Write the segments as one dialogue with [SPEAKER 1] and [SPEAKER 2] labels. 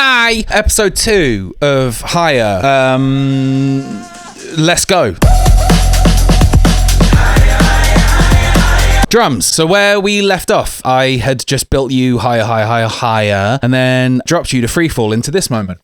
[SPEAKER 1] Hi! Episode 2 of Higher. Let's go. Drums. So where we left off, I had just built you higher, and then dropped you to freefall into this moment.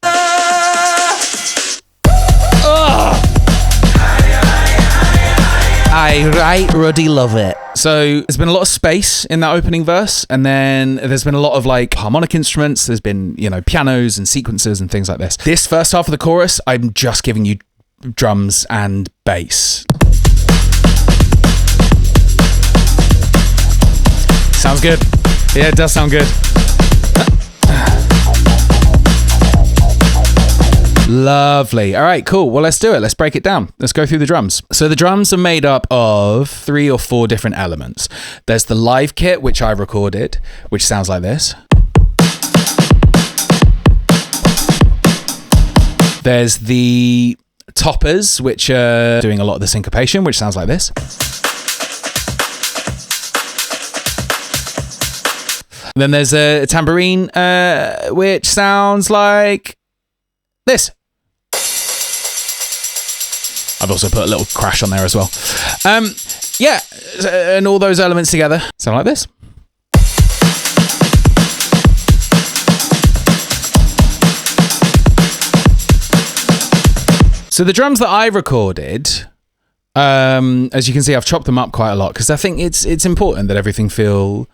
[SPEAKER 1] I right ruddy love it. So there's been a lot of space in that opening verse, and then there's been a lot of like harmonic instruments. There's been, pianos and sequences and things like this. This first half of the chorus, I'm just giving you drums and bass. Sounds good. Yeah, it does sound good. Lovely. All right, cool. Well, let's do it. Let's break it down. Let's go through the drums. So the drums are made up of 3 or 4 different elements. There's the live kit, which I recorded, which sounds like this. There's the toppers, which are doing a lot of the syncopation, which sounds like this. Then there's a tambourine, which sounds like this. I've also put a little crash on there as well. Yeah, and all those elements together sound like this. So the drums that I recorded, as you can see, I've chopped them up quite a lot because I think it's important that everything feel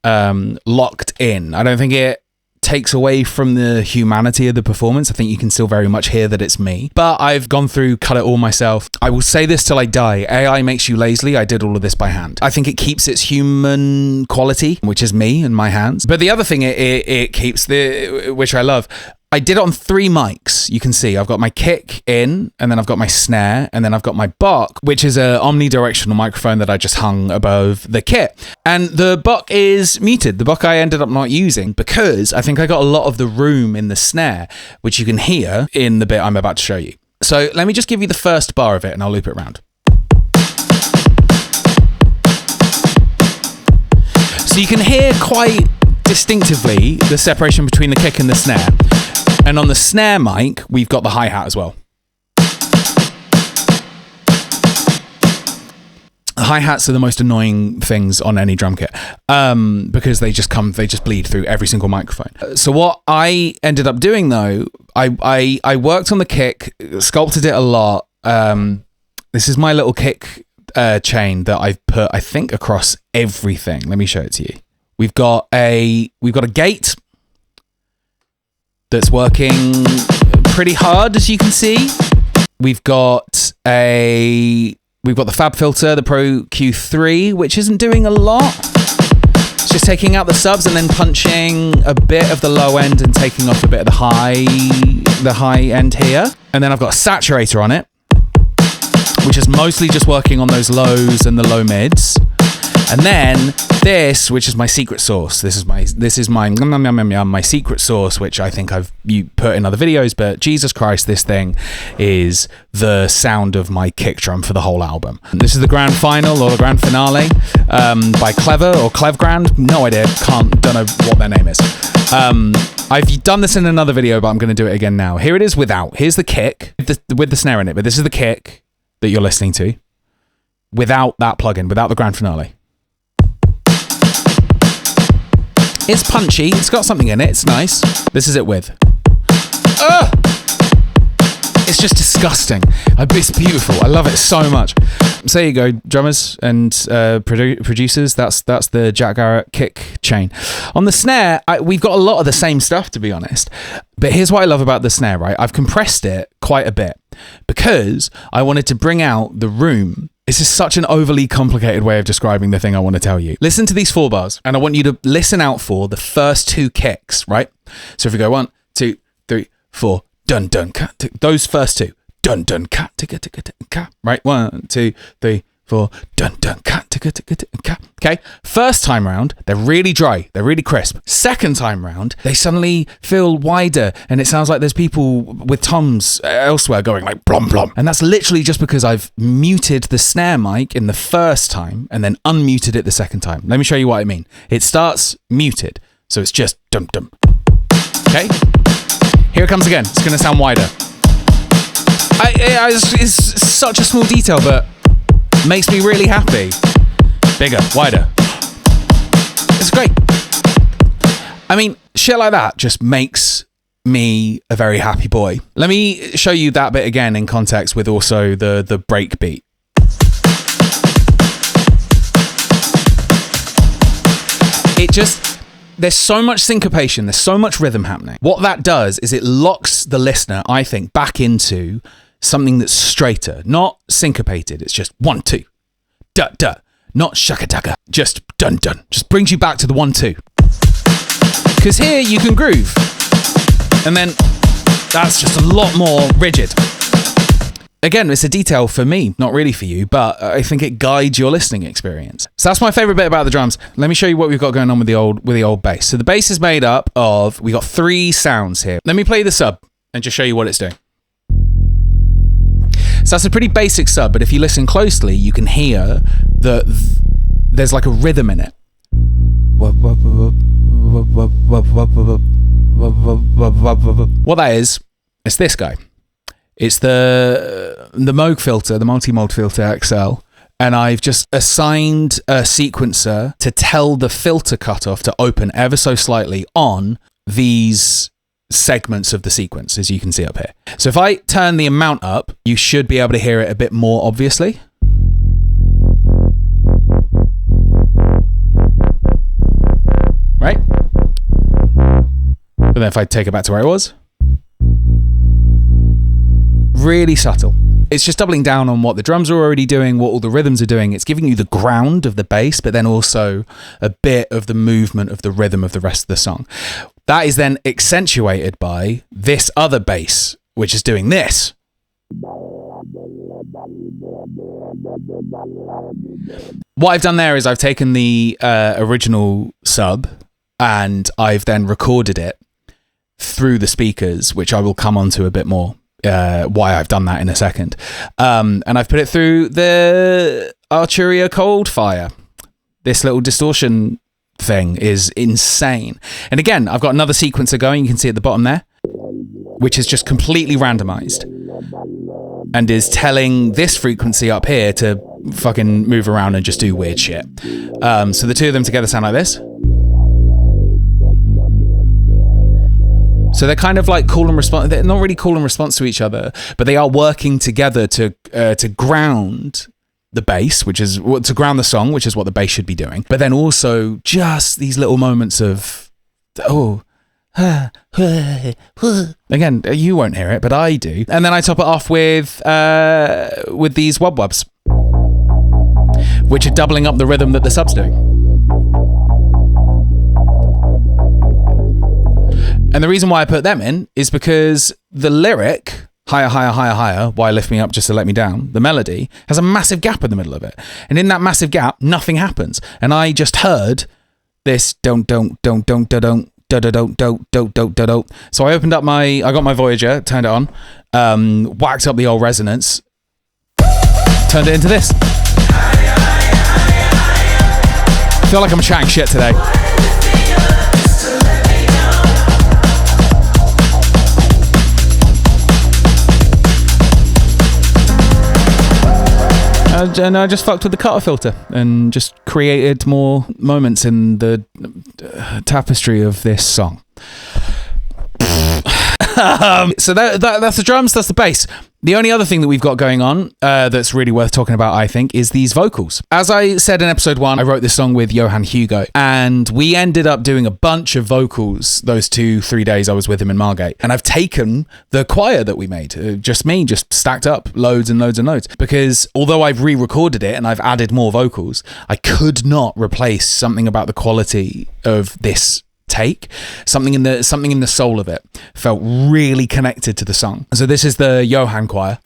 [SPEAKER 1] locked in. I don't think it takes away from the humanity of the performance. I think you can still very much hear that it's me, but I've gone through, cut it all myself. I will say this till I die. AI makes you lazy. I did all of this by hand. I think it keeps its human quality, which is me and my hands. But the other thing it keeps, which I love, I did it on 3 mics. You can see I've got my kick in, and then I've got my snare, and then I've got my buck, which is a omnidirectional microphone that I just hung above the kit. And the buck is muted. The buck I ended up not using because I think I got a lot of the room in the snare, which you can hear in the bit I'm about to show you. So let me just give you the first bar of it, and I'll loop it around. So you can hear quite distinctively the separation between the kick and the snare. And on the snare mic, we've got the hi-hat as well. The hi-hats are the most annoying things on any drum kit because they just bleed through every single microphone. So what I ended up doing though, I worked on the kick, sculpted it a lot. This is my little kick chain that I've put, I think, across everything. Let me show it to you. We've got a gate that's working pretty hard, as you can see. We've got the Fab filter, the Pro Q3, which isn't doing a lot. It's just taking out the subs and then punching a bit of the low end and taking off a bit of the high end here. And then I've got a saturator on it, which is mostly just working on those lows and the low mids. And then this, which is my secret sauce. This is my my secret sauce, which I think you put in other videos, but Jesus Christ, this thing is the sound of my kick drum for the whole album. This is the grand final or the grand finale by Clever or Clevgrand. No idea. Don't know what their name is. I've done this in another video, but I'm going to do it again now. Here it is without. Here's the kick with the snare in it, but this is the kick that you're listening to without that plugin, without the grand finale. It's punchy. It's got something in it. It's nice. This is it with. It's just disgusting. It's beautiful. I love it so much. So there you go, drummers and producers. That's the JackGarratt kick chain. On the snare, we've got a lot of the same stuff, to be honest. But here's what I love about the snare, right? I've compressed it quite a bit because I wanted to bring out the room. This is such an overly complicated way of describing the thing I want to tell you. Listen to these 4 bars, and I want you to listen out for the first 2 kicks, right? So if we go 1, 2, 3, 4, dun dun cat, those first 2, dun dun cat, cat, right? 1, 2, 3, 4, dun dun cat, cat. Okay, first time round, they're really dry, they're really crisp. Second time round, they suddenly feel wider, and it sounds like there's people with toms elsewhere going like blom blom. And that's literally just because I've muted the snare mic in the first time and then unmuted it the second time. Let me show you what I mean. It starts muted, so it's just dum dum. Okay, Here it comes again. It's going to sound wider. It's such a small detail, but makes me really happy. Bigger, wider. It's great. I mean, shit like that just makes me a very happy boy. Let me show you that bit again in context with also the break beat. There's so much syncopation, there's so much rhythm happening. What that does is it locks the listener, I think, back into something that's straighter, not syncopated. It's just 1, 2, da, da, not shaka taka, just dun dun. Just brings you back to the 1, 2. Because here you can groove. And then that's just a lot more rigid. Again, it's a detail for me, not really for you, but I think it guides your listening experience. So that's my favorite bit about the drums. Let me show you what we've got going on with the old bass. So the bass is made up of, we got 3 sounds here. Let me play the sub and just show you what it's doing. So that's a pretty basic sub, but if you listen closely, you can hear that there's like a rhythm in it. What that is, it's this guy. It's the Moog filter, the multi-mode filter XL, and I've just assigned a sequencer to tell the filter cutoff to open ever so slightly on these segments of the sequence, as you can see up here. So if I turn the amount up, you should be able to hear it a bit more obviously. Right? But then if I take it back to where it was, really subtle. It's just doubling down on what the drums are already doing, what all the rhythms are doing. It's giving you the ground of the bass, but then also a bit of the movement of the rhythm of the rest of the song. That is then accentuated by this other bass, which is doing this. What I've done there is I've taken the original sub and I've then recorded it through the speakers, which I will come on to a bit more. Why I've done that in a second. And I've put it through the Arturia Coldfire. This little distortion thing is insane. And again, I've got another sequencer going, you can see at the bottom there, which is just completely randomized and is telling this frequency up here to fucking move around and just do weird shit. So the two of them together sound like this. So they're kind of like call and response. They're not really call and response to each other, but they are working together to ground the bass, which is to ground the song, which is what the bass should be doing. But then also just these little moments of again, you won't hear it, but I do. And then I top it off with these wub-wubs, which are doubling up the rhythm that the sub's doing. And the reason why I put them in is because the lyric, higher, higher, higher, higher, why lift me up just to let me down, the melody, has a massive gap in the middle of it. And in that massive gap, nothing happens. And I just heard this don't. So I opened up I got my Voyager, turned it on, whacked up the old resonance, turned it into this. I feel like I'm chatting shit today. And I just fucked with the cutter filter and just created more moments in the tapestry of this song. So that's the drums, that's the bass. The only other thing that we've got going on that's really worth talking about, I think, is these vocals. As I said in episode 1, I wrote this song with Johan Hugo, and we ended up doing a bunch of vocals those 2-3 days I was with him in Margate. And I've taken the choir that we made, just stacked up loads and loads and loads. Because although I've re-recorded it and I've added more vocals, I could not replace something about the quality of this take. Something in the soul of it felt really connected to the song. So this is the Johan choir.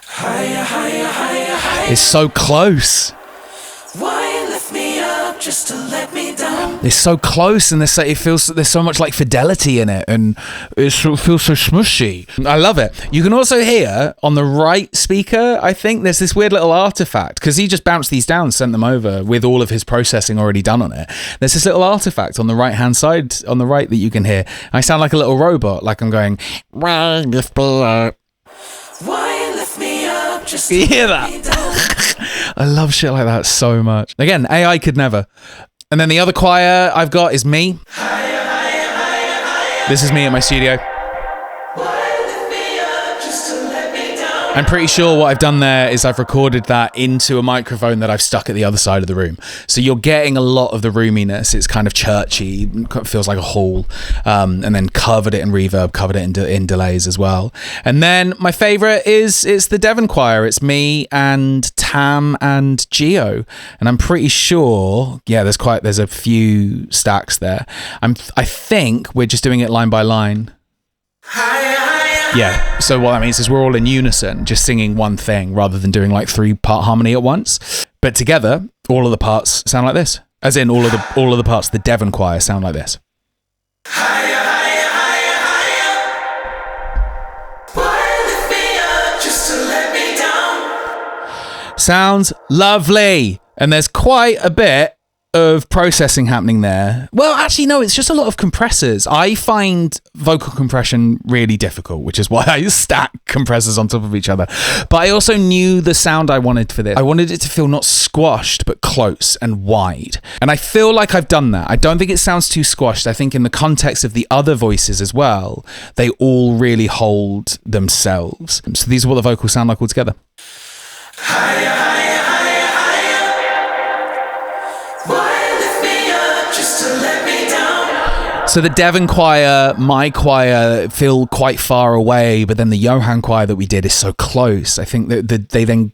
[SPEAKER 1] Higher, higher, higher, higher. It's so close. Why lift me up
[SPEAKER 2] just to let me down.
[SPEAKER 1] It's so close, and there's so much like fidelity in it, and it feels so smushy. I love it. You can also hear on the right speaker, I think there's this weird little artifact, because he just bounced these down, sent them over with all of his processing already done on it. There's this little artifact on the right hand side, on the right, that you can hear. I sound like a little robot, like I'm going, why lift me up?
[SPEAKER 2] Why you lift me up just to
[SPEAKER 1] You hear
[SPEAKER 2] let me down?
[SPEAKER 1] I love shit like that so much. Again, AI could never. And then the other choir I've got is me. This is me at my studio.
[SPEAKER 2] Why lift me up just to let me down?
[SPEAKER 1] I'm pretty sure what I've done there is I've recorded that into a microphone that I've stuck at the other side of the room. So you're getting a lot of the roominess. It's kind of churchy, feels like a hall, and then covered it in reverb, covered it in delays as well. And then my favorite it's the Devon choir. It's me and Tam and Geo, and I'm pretty sure, yeah, there's a few stacks there. I think we're just doing it line by line. Yeah, so what that means is we're all in unison, just singing one thing rather than doing like 3-part harmony at once. But together, all of the parts sound like this. As in all of the parts of the Devon choir sound like this. Sounds lovely. And there's quite a bit of processing happening there. Well, actually, no, it's just a lot of compressors. I find vocal compression really difficult, which is why I stack compressors on top of each other. But I also knew the sound I wanted for this. I wanted it to feel not squashed, but close and wide. And I feel like I've done that. I don't think it sounds too squashed. I think in the context of the other voices as well, they all really hold themselves. So these are what the vocals sound like all together. So the Devon choir, my choir, feel quite far away, but then the Johan choir that we did is so close. I think that they then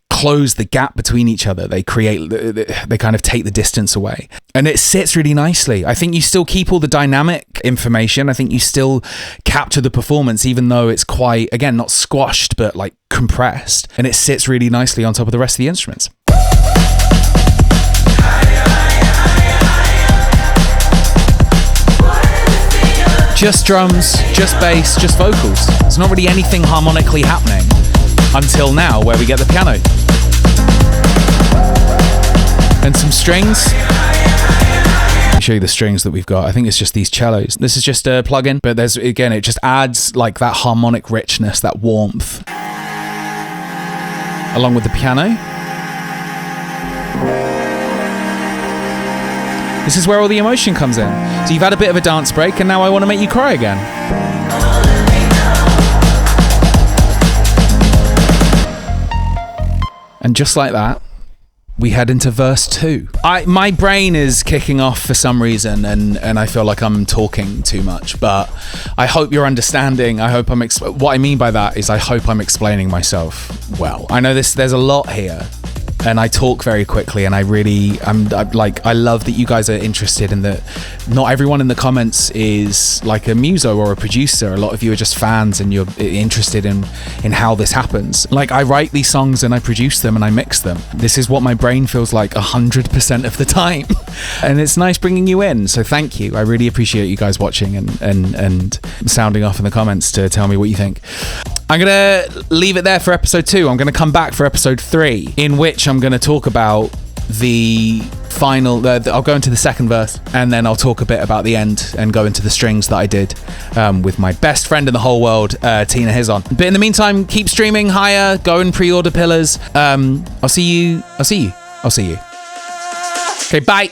[SPEAKER 1] close the gap between each other. They kind of take the distance away. And it sits really nicely. I think you still keep all the dynamic information. I think you still capture the performance, even though it's quite, again, not squashed, but like compressed. And it sits really nicely on top of the rest of the instruments. Just drums, just bass, just vocals. There's not really anything harmonically happening until now, where we get the piano. And some strings. Let me show you the strings that we've got. I think it's just these cellos. This is just a plugin, but it just adds like that harmonic richness, that warmth. Along with the piano. This is where all the emotion comes in. So you've had a bit of a dance break, and now I want to make you cry again. And just like that, we head into verse 2. My brain is kicking off for some reason, and I feel like I'm talking too much, but I hope you're understanding. I hope what I mean by that is I hope I'm explaining myself well. I know there's a lot here. And I talk very quickly, and I love that you guys are interested in that. Not everyone in the comments is like a muso or a producer. A lot of you are just fans, and you're interested in how this happens. Like, I write these songs and I produce them and I mix them. This is what my brain feels like 100% of the time. And it's nice bringing you in. So thank you. I really appreciate you guys watching and sounding off in the comments to tell me what you think. I'm going to leave it there for episode 2. I'm going to come back for episode 3, in which I'm going to talk about the final, I'll go into the second verse, and then I'll talk a bit about the end and go into the strings that I did with my best friend in the whole world, Tina Hizon. But in the meantime, keep streaming higher, go and pre-order Pillars. I'll see you. Okay, bye.